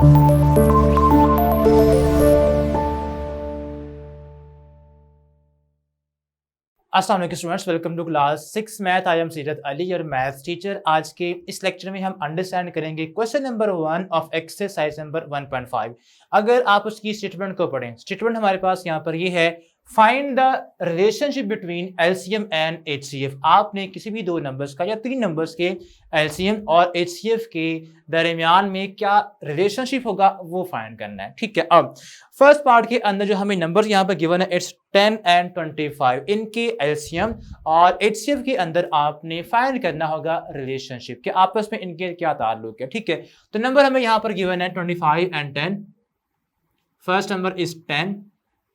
अस्सलाम वालेकुम students, welcome to class 6 math. I am Seerat Ali, your maths teacher. आज के इस लेक्चर में हम अंडरस्टैंड करेंगे question number 1 of exercise number 1.5। अगर आप उसकी स्टेटमेंट को पढ़ें, स्टेटमेंट हमारे पास यहाँ पर ये है, find the relationship between LCM and HCF. आपने किसी भी दो नंबर्स का या तीन नंबर्स के एलसीएम और एचसीएफ के दरमियान में क्या रिलेशनशिप होगा वो फाइंड करना है। ठीक है, अब फर्स्ट पार्ट के अंदर जो हमें नंबर्स यहाँ पर गिवन है, इट्स 10 एंड 25। इनके एलसीएम और एचसीएफ के अंदर आपने फाइंड करना होगा रिलेशनशिप के आपस में इनके क्या ताल्लुक है। ठीक है, तो नंबर हमें यहाँ पर गिवन है 25 and 10। First number is 10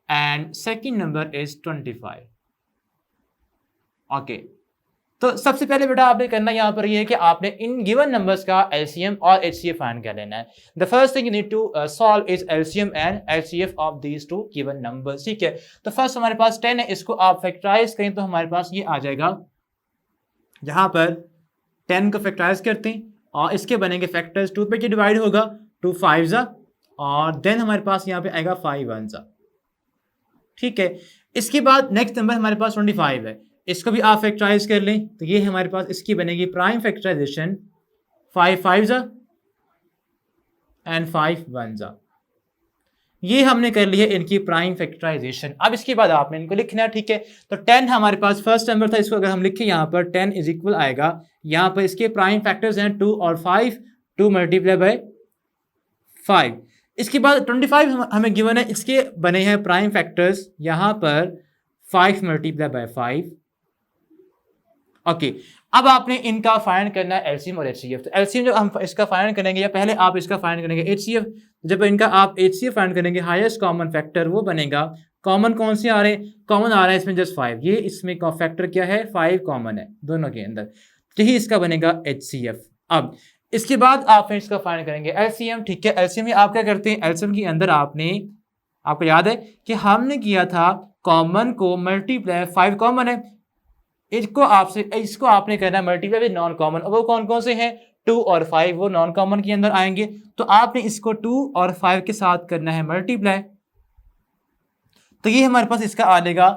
and second number is 25। Okay, तो सबसे पहले बेटा आपने करना यहाँ पर ये है कि आपने इन गिवन नंबर्स का एलसीएम और एचसीएफ फाइंड कर लेना है। The first thing you need to solve is LCM and HCF of these two given numbers. ठीक है, तो फर्स्ट हमारे पास 10 है, इसको आप फैक्टराइज करें तो हमारे पास ये आ जाएगा, यहाँ पर 10 को फैक्टराइज करते हैं और इसके बनेंगे फैक्टर्स, 2 पे डिवाइड होगा, 2 5 और देन हमारे पास यहाँ पे आएगा 5 1। ठीक है, इसके बाद नेक्स्ट नंबर हमारे पास 25 है, इसको भी आप फैक्टराइज कर लें तो ये हमारे पास इसकी बनेगी प्राइम फैक्टराइजेशन, 5 5 एंड 5 1। ये हमने कर लिया इनकी प्राइम फैक्टराइजेशन। अब इसके बाद आपने इनको लिखना है। ठीक है, तो 10 हमारे पास फर्स्ट नंबर था, इसको अगर हम लिखें यहाँ पर 10 इज इक्वल आएगा, यहाँ पर इसके प्राइम फैक्टर्स हैं 2 और 5, 2 मल्टीप्लाई बाय 5। इसके बाद 25 हमें गिवन है, इसके बने हैं प्राइम फैक्टर्स यहाँ पर 5 मल्टीप्लाई बाय 5। ओके, अब आपने इनका फाइंड करना है एलसीएम और एचसीएफ। तो एलसीएम जब हम इसका फाइंड करेंगे या पहले आप इसका फाइंड करेंगे एचसीएफ, जब इनका आप एचसीएफ फाइंड करेंगे हाईएस्ट कॉमन फैक्टर वो बनेगा, कॉमन कौन से आ रहे हैं, कॉमन आ रहा है इसमें जस्ट 5, ये इसमें फैक्टर क्या है 5 कॉमन है दोनों के अंदर, यही इसका बनेगा एचसीएफ। अब इसके बाद आप इसका फाइंड करेंगे एलसीएम। ठीक है, एलसीएम में आप क्या करते हैं, एलसीएम के अंदर आपको याद है कि हमने किया था कॉमन को मल्टीप्लाई, 5 कॉमन है, इसको आपने करना है मल्टीप्लाई विद नॉन कॉमन। वो कौन कौन से हैं, 2 और 5, वो नॉन कॉमन के अंदर आएंगे, तो आपने इसको 2 और 5 के साथ करना है मल्टीप्लाई, तो ये हमारे पास इसका आ जाएगा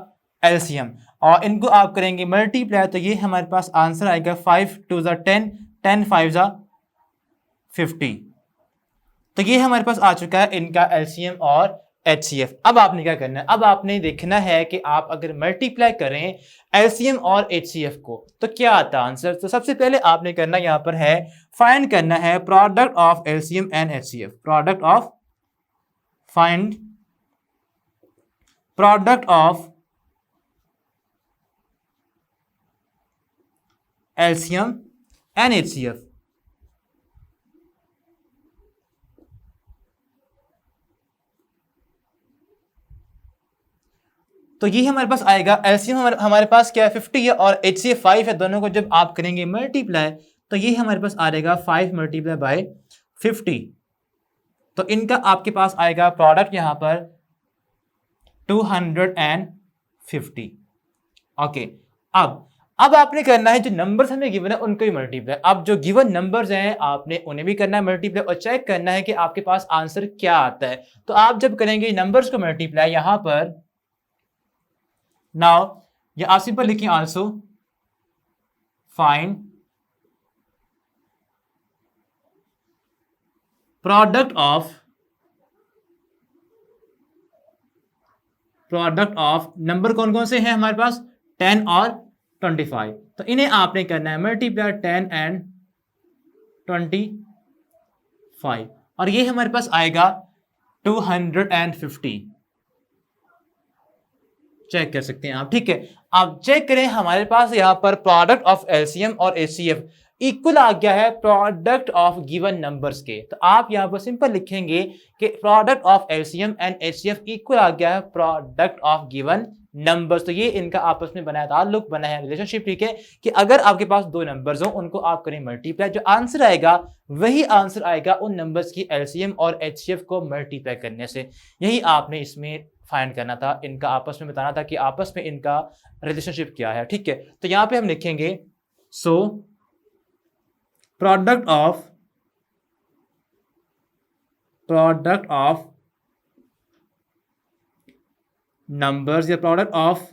एलसीएम। और इनको आप करेंगे मल्टीप्लाई, तो ये हमारे पास आंसर आएगा 5 2 10, 10 5 50। तो ये हमारे पास आ चुका है इनका एलसीएम और एचसीएफ। अब आपने क्या करना है, अब आपने देखना है कि आप अगर मल्टीप्लाई करें एलसीएम और एचसीएफ को तो क्या आता है आंसर। तो सबसे पहले आपने करना यहां पर है, फाइंड करना है product of LCM and HCF. Product of LCM and HCF. तो ये हमारे पास आएगा, एलसीएम हमारे पास क्या है 50 है और एचसीएफ 5 है, दोनों को जब आप करेंगे मल्टीप्लाई तो ये हमारे पास आ जाएगा 5 मल्टीप्लाई बाय 50। तो इनका आपके पास आएगा प्रोडक्ट यहां पर 250। ओके, अब आपने करना है जो नंबर्स हमें गिवन है उनको ही मल्टीप्लाई। अब जो गिवन नंबर्स हैं आपने उन्हें भी करना है मल्टीप्लाई और चेक करना है कि आपके पास आंसर क्या आता है। तो आप जब करेंगे नंबर्स को मल्टीप्लाई यहां पर, नाउ ये आप सिंपल लिखें, also find product of number कौन कौन से हैं हमारे पास 10 और 25। तो इन्हें आपने करना है मल्टीप्लाई 10 एंड 25 और ये हमारे पास आएगा 250। चेक कर सकते हैं आप। ठीक है, आप चेक करें हमारे पास यहां पर प्रोडक्ट ऑफ एलसीएम और एचसीएफ इक्वल आ गया है प्रोडक्ट ऑफ गिवन नंबर्स के। तो आप यहां पर सिंपल लिखेंगे कि product of LCM and HCF equal आ गया है प्रोडक्ट ऑफ गिवन नंबर्स। तो ये इनका आपस में बनाया ताल्लुक, बना है रिलेशनशिप। ठीक है, कि अगर आपके पास दो नंबर्स हो उनको आप करें मल्टीप्लाई, जो आंसर आएगा वही आंसर आएगा उन नंबर्स की एलसीएम और एचसीएफ को मल्टीप्लाई करने से। यही आपने इसमें फाइंड करना था, इनका आपस में बताना था कि आपस में इनका रिलेशनशिप क्या है। ठीक है, तो यहां पे हम लिखेंगे so product product of numbers या प्रोडक्ट ऑफ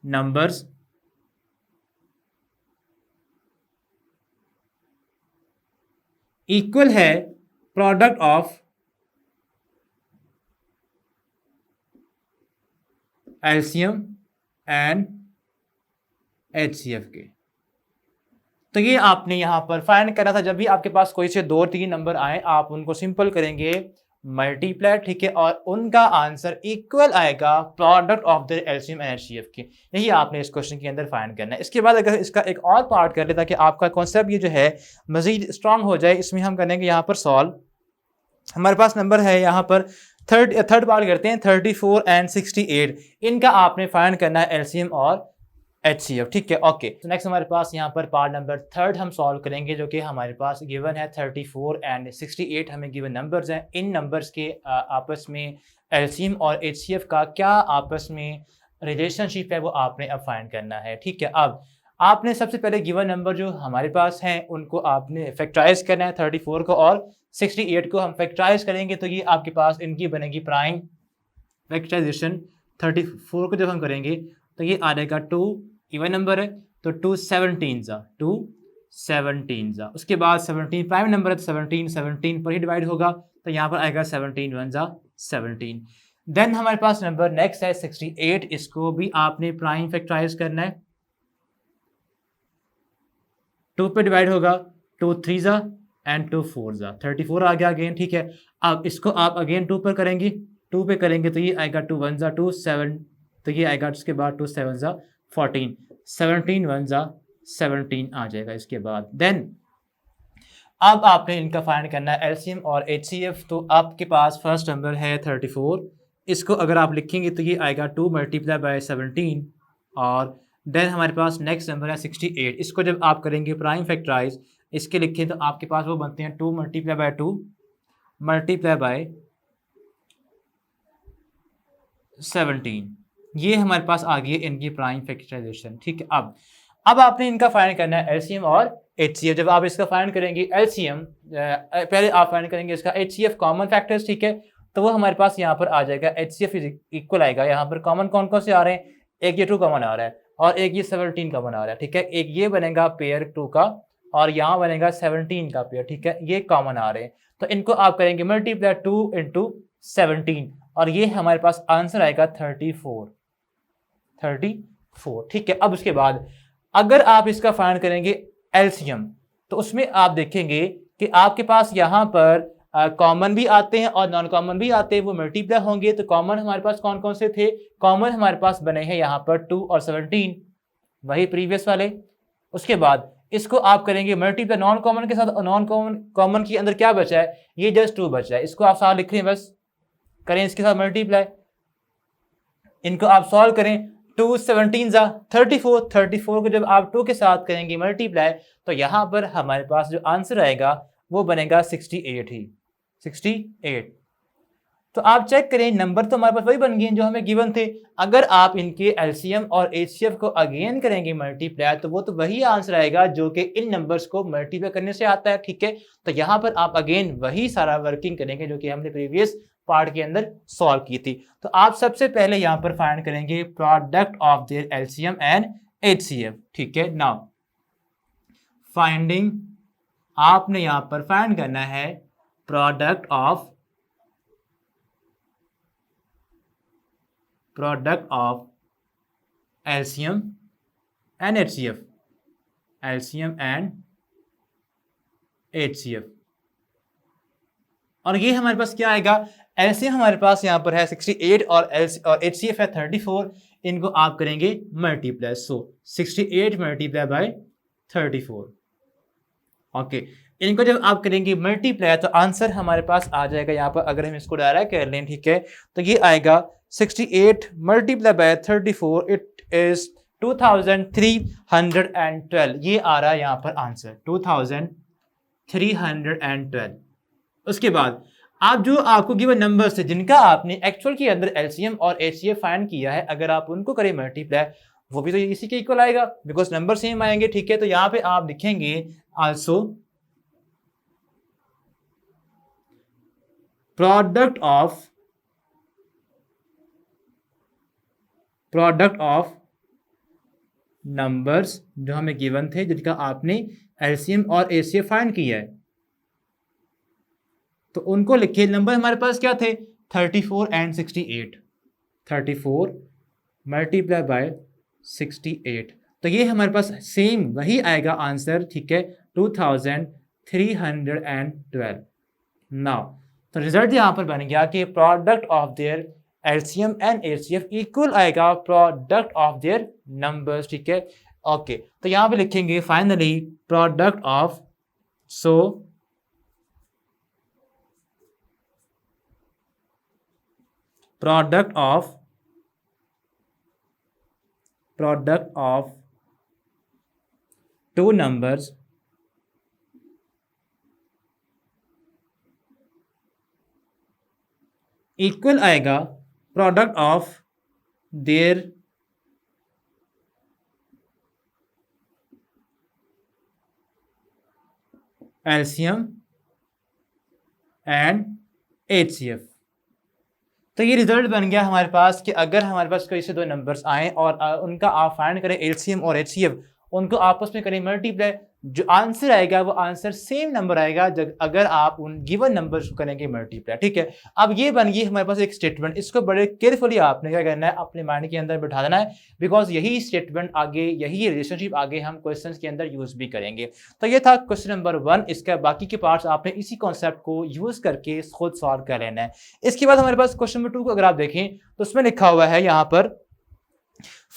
नंबर्स इक्वल है product of LCM and HCF के। तो ये आपने यहां पर फाइंड करना था। जब भी आपके पास कोई से 2-3 नंबर आए, आप उनको सिंपल करेंगे मल्टीप्लाई, ठीक है, और उनका आंसर इक्वल आएगा product of the LCM and HCF के। यही आपने इस क्वेश्चन के अंदर फाइंड करना है। इसके बाद अगर इसका एक और पार्ट कर ले ताकि आपका कॉन्सेप्ट ये जो है मजीद स्ट्रांग हो जाए, इसमें हम करेंगे यहाँ पर सॉल्व। हमारे पास नंबर है यहाँ पर थर्ड पार्ट करते हैं 34 एंड 68। इनका आपने फाइंड करना है एलसीएम और एचसीएफ, ठीक है। ओके, तो नेक्स्ट हमारे पास यहाँ पर पार्ट नंबर 3 हम सॉल्व करेंगे, जो कि हमारे पास गिवन है 34 एंड 68 हमें गिवन नंबर्स हैं। इन नंबर्स के आपस में एलसीएम और एचसीएफ का क्या आपस में रिलेशनशिप है वो आपने अब फाइंड करना है, ठीक है। अब आपने सबसे पहले गिवन नंबर जो हमारे पास हैं उनको आपने फैक्टराइज करना है, 34 को और 68 को हम फैक्टराइज करेंगे तो ये आपके पास इनकी बनेगी प्राइम फैक्टराइजेशन। 34 को जब हम करेंगे तो ये आ जाएगा 2, इवन नंबर है तो 2 17 जा। उसके बाद 17 प्राइम नंबर है तो 17 पर ही डिवाइड होगा, तो यहाँ पर आएगा 17 1 जा 17। देन हमारे पास नंबर नेक्स्ट है 68। इसको भी आपने प्राइम फैक्टराइज करना है, 2 पे डिवाइड होगा, 2 3 जा एंड 2 4 जा, 34 आ गया अगेन, ठीक है। अब इसको आप अगेन 2 पर करेंगे, 2 पे करेंगे तो ये आएगा 2 1 जा 2 7, तो ये आएगा उसके बाद 2 7 जा 14, 17 1 जा 17 आ जाएगा इसके बाद। देन अब आपने इनका फाइंड करना है एलसीएम और एचसीएफ। तो आपके पास फर्स्ट नंबर है 34, इसको अगर आप लिखेंगे तो ये आएगा 2 मल्टीप्लाई बाय 17, और देन हमारे पास नेक्स्ट नंबर है 68। इसको जब आप करेंगे प्राइम फैक्टराइज, इसके लिखें तो आपके पास वो बनते हैं 2 मल्टीप्लाई बाय 2 मल्टीप्लाई बाय 17। ये हमारे पास आ गई है इनकी प्राइम फैक्टराइजेशन, ठीक है। अब आपने इनका फाइंड करना है एलसीएम और एचसीएफ। जब आप इसका फाइंड करेंगे एलसीएम, पहले आप फाइंड करेंगे इसका एचसीएफ कॉमन फैक्टर्स, ठीक है, तो वो हमारे पास यहाँ पर आ जाएगा एचसीएफ इक्वल आएगा। यहाँ पर कॉमन कौन कौन से आ रहे हैं, एक ये 2 कॉमन आ रहा है और एक ये 17 कॉमन आ रहा है, ठीक है। एक ये बनेगा पेयर 2 का और यहाँ बनेगा 17 का पेयर, ठीक है, ये कॉमन आ रहे हैं। तो इनको आप करेंगे मल्टीप्लाई 2 इंटू 17 और ये हमारे पास आंसर आएगा 34, ठीक है। अब उसके बाद अगर आप इसका फाइंड करेंगे एलसीएम, तो उसमें आप देखेंगे कि आपके पास यहाँ पर कॉमन भी आते हैं और नॉन कॉमन भी आते हैं, वो मल्टीप्लाई होंगे। तो कॉमन हमारे पास कौन कौन से थे, कॉमन हमारे पास बने हैं यहाँ पर 2 और 17, वही प्रीवियस वाले। उसके बाद इसको आप करेंगे मल्टीप्लाई नॉन कॉमन के साथ, और नॉन कॉमन के अंदर क्या बचा है, ये जस्ट 2 बचा है, इसको आप साथ लिख रहे हैं, बस करें इसके साथ मल्टीप्लाई, इनको आप सॉल्व करें। 2 17 जा 34 को जब आप 2 के साथ करेंगे मल्टीप्लाई तो यहाँ पर हमारे पास जो आंसर आएगा वो बनेगा 68 ही, 68। तो आप चेक करें नंबर तो हमारे पास वही बन गए जो हमें गिवन थे। अगर आप इनके एलसीएम और एचसीएफ को अगेन करेंगे मल्टीप्लाई तो वो तो वही आंसर आएगा जो कि इन नंबर्स को मल्टीप्लाई करने से आता है, ठीक है। तो यहाँ पर आप अगेन वही सारा वर्किंग करेंगे जो कि हमने प्रीवियस पार्ट के अंदर सॉल्व की थी। तो आप सबसे पहले यहाँ पर फाइंड करेंगे product of their LCM and HCF, ठीक है। नाउ फाइंडिंग, आपने यहाँ पर फाइंड करना है product of LCM and HCF, LCM and HCF. और ये हमारे पास क्या आएगा, एलसीएम हमारे पास यहाँ पर है 68 और एचसीएफ है 34, इनको आप करेंगे multiply, so 68 multiply by 34। Okay, इनको जब आप करेंगे मल्टीप्लाई तो आंसर हमारे पास आ जाएगा यहाँ पर, अगर हम इसको डायरेक्ट कर लें, ठीक है, तो ये आएगा 68 मल्टीप्लाई बाय 34, इट इज 2312। ये आ रहा है यहाँ पर आंसर 2312। उसके बाद आप जो आपको गिवन नंबर्स थे जिनका आपने एक्चुअल के अंदर एलसीएम और एचसीएफ फाइंड किया है, अगर आप उनको करें मल्टीप्लाई वो भी तो इसी के इक्वल आएगा बिकॉज नंबर सेम आएंगे, ठीक है। तो यहाँ पे आप लिखेंगे आल्सो प्रोडक्ट ऑफ नंबर्स जो हमें गिवन थे जिनका आपने एलसीएम और एचसीएफ फाइंड किया है, तो उनको लिखिए। नंबर हमारे पास क्या थे? 34 एंड 68। 34 मल्टीप्लाई बाय 68, तो ये हमारे पास सेम वही आएगा आंसर, ठीक है, 2312। नाउ तो रिजल्ट यहां पर बन गया कि product of their LCM and HCF equal आएगा प्रोडक्ट ऑफ देयर नंबर्स, ठीक है। ओके, तो यहां पे लिखेंगे finally product of, so product of two numbers equal आएगा product of their LCM and HCF. तो ये रिजल्ट बन गया हमारे पास कि अगर हमारे पास कोई से दो नंबर्स आए और उनका आप फाइंड करें एलसीएम और एचसीएफ, उनको आपस में करें मल्टीप्लाई, जो आंसर आएगा वो आंसर सेम नंबर आएगा अगर आप उन गिवन नंबर्स को करेंगे मल्टीप्लाई, ठीक है। अब ये बन गई हमारे पास एक स्टेटमेंट, इसको बड़े केयरफुली आपने क्या करना है, अपने माइंड के अंदर बिठा देना है, बिकॉज यही स्टेटमेंट आगे, यही रिलेशनशिप आगे हम क्वेश्चन के अंदर यूज भी करेंगे। तो ये था क्वेश्चन नंबर 1। इसका बाकी के पार्ट्स आपने इसी कॉन्सेप्ट को यूज करके खुद सॉल्व कर लेना है। इसके बाद हमारे पास क्वेश्चन नंबर 2 को अगर आप देखें तो उसमें लिखा हुआ है यहाँ पर,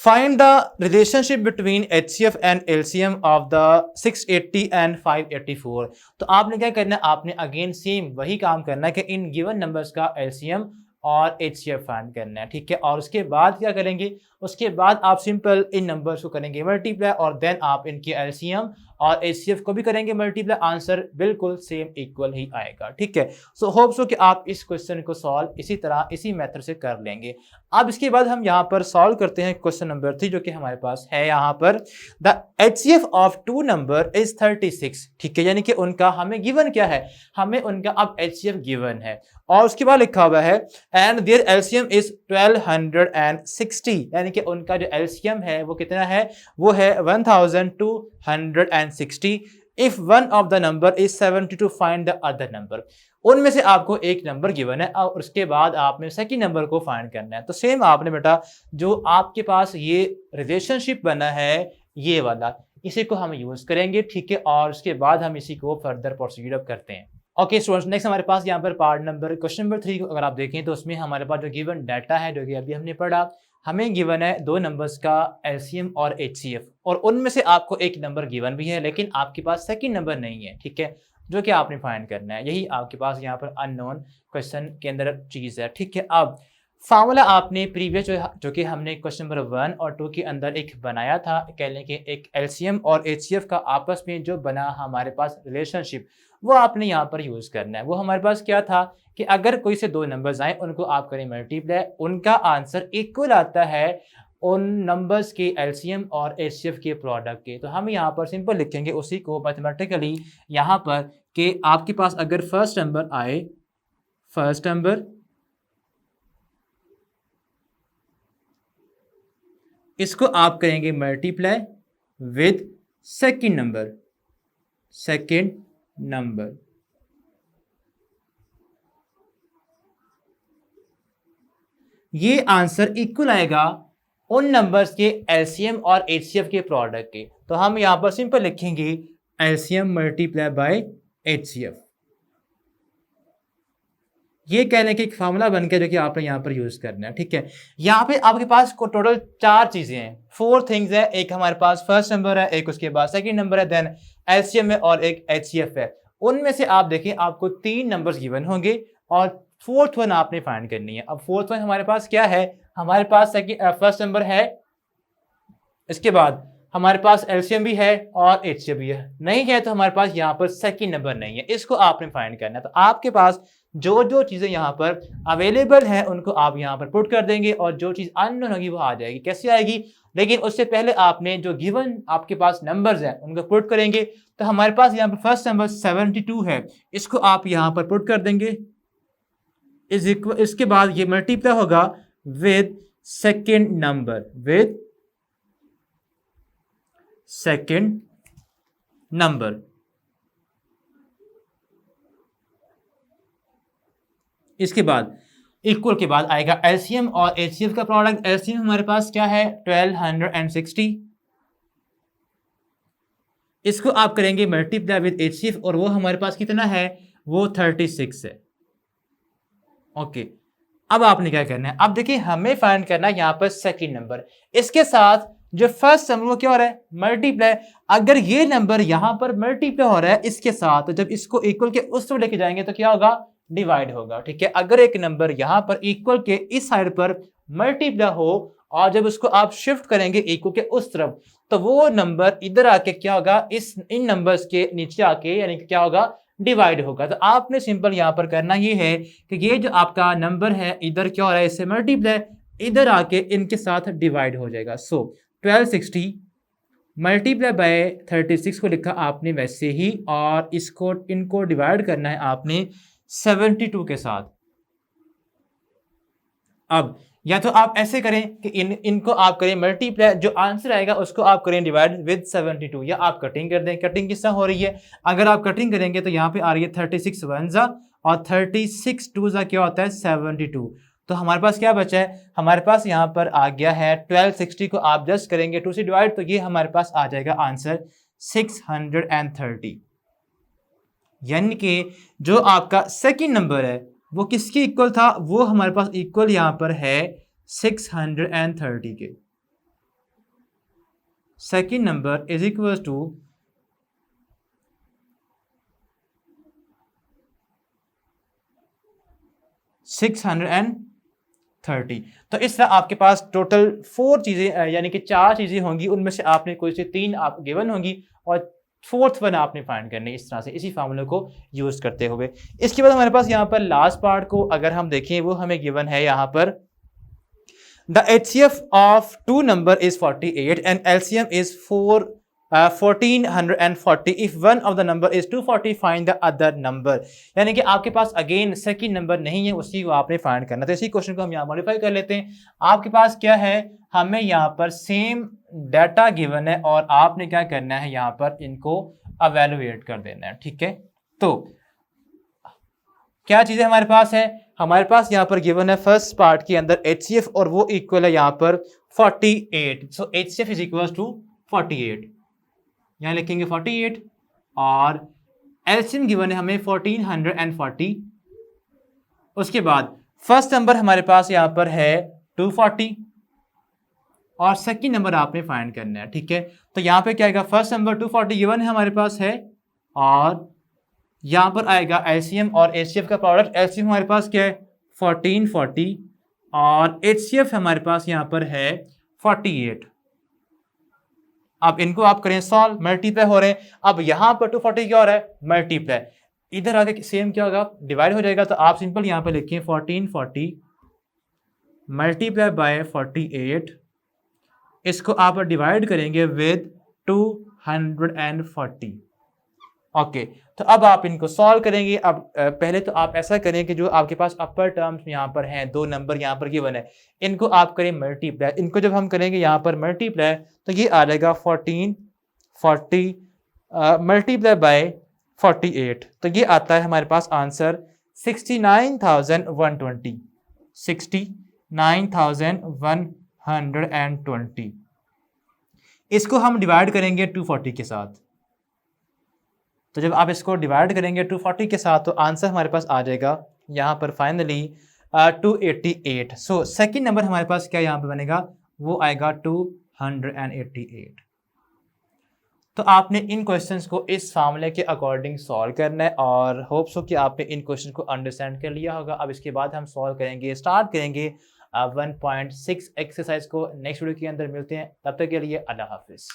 find the relationship between HCF and LCM of the 680 and 584। तो आपने क्या करना है, आपने अगेन सेम वही काम करना है कि इन गिवन नंबर्स का LCM और HCF फाइंड करना है, ठीक है। और उसके बाद क्या करेंगे, उसके बाद आप सिंपल इन नंबर्स को करेंगे मल्टीप्लाई और देन आप इनके LCM और HCF को भी करेंगे मल्टीप्लाई, आंसर बिल्कुल सेम इक्वल ही आएगा, ठीक है। सो होप सो कि आप इस क्वेश्चन को सॉल्व इसी तरह इसी मेथड से कर लेंगे। अब इसके बाद हम यहाँ पर सॉल्व करते हैं क्वेश्चन नंबर 3 जो कि हमारे पास है यहाँ पर, the HCF of two number is 36, ठीक है, यानी कि उनका हमें गिवन क्या है, हमें उनका अब HCF गिवन है और उसके बाद लिखा हुआ है एंड देयर LCM इज 1260, यानी कि उनका जो LCM है वो कितना है, वो है 1260। If one of the number is 72 find the other number, उनमें से आपको एक नंबर गिवन है और उसके बाद आपने सेकंड नंबर को फाइंड करना है। तो सेम आपने बेटा जो आपके पास ये रिलेशनशिप बना है ये वाला, इसी को हम यूज करेंगे, ठीक है, और उसके बाद हम इसी को फर्दर प्रोसीड अप करते हैं। ओके स्टूडेंट्स, नेक्स्ट हमारे पास यहाँ पर पार्ट नंबर क्वेश्चन नंबर 3 को अगर आप देखें तो उसमें हमारे पास जो गिवन डाटा है जो कि अभी हमने पढ़ा, हमें गिवन है दो नंबर्स का LCM और HCF और उनमें से आपको एक नंबर गिवन भी है लेकिन आपके पास सेकंड नंबर नहीं है, ठीक है, जो कि आपने फाइंड करना है। यही आपके पास यहाँ पर अननोन क्वेश्चन के अंदर चीज़ है, ठीक है। अब फार्मूला आपने प्रीवियस जो कि हमने क्वेश्चन नंबर 1 और 2 के अंदर एक बनाया था, कह लें कि एक LCM और HCF का आपस में जो बना हमारे पास रिलेशनशिप, वो आपने यहाँ पर यूज़ करना है। वो हमारे पास क्या था कि अगर कोई से दो नंबर्स आए उनको आप करें मल्टीप्लाई, उनका आंसर इक्वल आता है उन नंबर्स के LCM और HCF के प्रोडक्ट के। तो हम यहाँ पर सिंपल लिखेंगे उसी को मैथमेटिकली यहाँ पर कि आपके पास अगर फर्स्ट नंबर आए, फर्स्ट नंबर इसको आप करेंगे multiply with second number, second number, ये आंसर इक्वल आएगा उन नंबर्स के LCM और HCF के प्रोडक्ट के। तो हम यहां पर सिंपल लिखेंगे LCM मल्टीप्लाई बाय HCF। ये कहने की एक फार्मूला बन गया जो कि आपने यहाँ पर यूज करना है, ठीक है। यहाँ पे आपके पास टोटल 4 चीजें हैं, 4 थिंग्स है। एक हमारे पास फर्स्ट नंबर है, एक उसके बाद सेकंड नंबर है, देन LCM है और एक HCF है। उनमें से आप देखें आपको 3 नंबर्स गिवन होंगे और फोर्थ वन आपने फाइंड करनी है। अब फोर्थ वन हमारे पास क्या है, हमारे पास फर्स्ट नंबर है, इसके बाद हमारे पास LCM भी है और HCF भी है, नहीं है तो हमारे पास यहाँ पर सेकंड नंबर नहीं है, इसको आपने फाइंड करना है। तो आपके पास जो जो चीजें यहाँ पर अवेलेबल हैं उनको आप यहाँ पर पुट कर देंगे और जो चीज अननोन होगी वो आ जाएगी। कैसे आएगी, लेकिन उससे पहले आपने जो गिवन आपके पास नंबर्स हैं उनको पुट करेंगे। तो हमारे पास यहाँ पर फर्स्ट नंबर 72 है, इसको आप यहाँ पर पुट कर देंगे इज इक्वल, इसके बाद ये मल्टीप्लाई होगा with second number, with second number. इसके बाद इक्वल के बाद आएगा एलसीएम और एचसीएफ का प्रोडक्ट। एलसीएम हमारे पास क्या है 1260, इसको आप करेंगे मल्टीप्लाई विद एचसीएफ और वो हमारे पास कितना है, वो 36 है। ओके, अब आपने क्या करना है, अब देखिए हमें फाइंड करना है यहाँ पर सेकंड नंबर, इसके साथ जो फर्स्ट नंबर वो क्या हो रहा है, मल्टीप्लाई। अगर ये नंबर यहाँ पर मल्टीप्लाई हो रहा है इसके साथ, तो जब इसको इक्वल के उस तरफ लेके जाएंगे तो क्या होगा, डिवाइड होगा। ठीक है, अगर एक नंबर यहाँ पर इक्वल के इस साइड पर मल्टीप्लाई हो और जब उसको आप शिफ्ट करेंगे इक्वल के उस तरफ, तो वो नंबर इधर आके क्या होगा, इस इन नंबर्स के नीचे आके यानी कि क्या होगा, डिवाइड होगा। तो आपने सिंपल यहाँ पर करना ये है कि ये जो आपका नंबर है इधर क्या हो रहा है, इससे मल्टीप्लाई, इधर आके इनके साथ डिवाइड हो जाएगा। सो 1260 मल्टीप्लाई बाय 36 को लिखा आपने वैसे ही, और इसको इनको डिवाइड करना है आपने 72 के साथ। अब या तो आप ऐसे करें कि इनको आप करें मल्टीप्लाई, जो आंसर आएगा उसको आप करें डिवाइड विद 72, या आप कटिंग कर दें। कटिंग किस तरह हो रही है, अगर आप कटिंग करेंगे तो यहाँ पे आ रही है 36 1 जा और 36 2 जा क्या होता है 72। तो हमारे पास क्या बचा है, हमारे पास यहाँ पर आ गया है 1260 को आप जस्ट करेंगे 2 से डिवाइड, तो ये हमारे पास आ जाएगा आंसर 630। यानी कि जो आपका सेकंड नंबर है वो किसके इक्वल था, वो हमारे पास इक्वल यहां पर है 630 के। Second number is equal to 630। तो इस तरह आपके पास टोटल 4 चीजें यानी कि 4 चीजें होंगी, उनमें से आपने कोई से 3 आप गिवन होंगी और 4th वन आपने फाइंड करनी, इस तरह से इसी फार्मूले को यूज करते हुए। इसके बाद हमारे पास यहाँ पर लास्ट पार्ट को अगर हम देखें, वो हमें गिवन है यहाँ पर the HCF of 2 number is 48 and LCM is 1440 if one of the number is 240 find the other number. यानी कि आपके पास अगेन सेकंड नंबर नहीं है, उसी को आपने फाइंड करना। तो इसी क्वेश्चन को हम यहाँ मॉडिफाई कर लेते हैं। आपके पास क्या है, हमें यहाँ पर सेम डाटा गिवन है और आपने क्या करना है, यहाँ पर इनको अवेलुएट कर देना है। ठीक है, तो क्या चीजें हमारे पास है, हमारे पास यहाँ पर गिवन है फर्स्ट पार्ट के अंदर HCF और वो इक्वल है यहाँ पर 48। सो HCF इज इक्वल टू 48, यहाँ लिखेंगे 48 और LCM गिवन है हमें 1440। उसके बाद फर्स्ट नंबर हमारे पास यहाँ पर है 240 और सेकंड नंबर आपने फाइंड करना है। ठीक है, तो यहाँ पे क्या आएगा, फर्स्ट नंबर 240 गिवन है हमारे पास है और यहाँ पर आएगा LCM और HCF का प्रोडक्ट। LCM हमारे पास क्या है 1440 और HCF हमारे पास यहाँ पर है 48। अब इनको आप करें सॉल्व, मल्टीप्लाई हो रहे हैं। अब यहाँ पर 240 क्या हो रहा है, मल्टीप्लाई, इधर आगे सेम क्या होगा, डिवाइड हो जाएगा। तो आप सिंपल यहाँ पर लिखिए 1440 मल्टीप्लाई बाय 48, इसको आप डिवाइड करेंगे विद 240। ओके, तो अब आप इनको सॉल्व करेंगे। अब पहले तो आप ऐसा करें कि जो आपके पास अपर टर्म्स यहाँ पर हैं, 2 नंबर यहाँ पर गिवन है, इनको आप करें मल्टीप्लाई। इनको जब हम करेंगे यहाँ पर मल्टीप्लाई तो ये आ जाएगा 1440 मल्टीप्लाई बाय 48, तो ये आता है हमारे पास आंसर 69,120। 69,120। इसको हम डिवाइड करेंगे 240 के साथ। तो जब आप इसको डिवाइड करेंगे 240 के साथ तो आंसर हमारे पास आ जाएगा यहाँ पर फाइनली 288। सो सेकंड नंबर हमारे पास क्या यहाँ पे बनेगा, वो आएगा 288। तो आपने इन क्वेश्चंस को इस फार्मूले के अकॉर्डिंग सॉल्व करना है और होप्स हो कि आपने इन क्वेश्चन को अंडरस्टैंड कर लिया होगा। अब इसके बाद हम सॉल्व करेंगे, स्टार्ट करेंगे 1.6 एक्सरसाइज को। नेक्स्ट वीडियो के अंदर मिलते हैं, तब तक के लिए अल्लाह हाफिज़।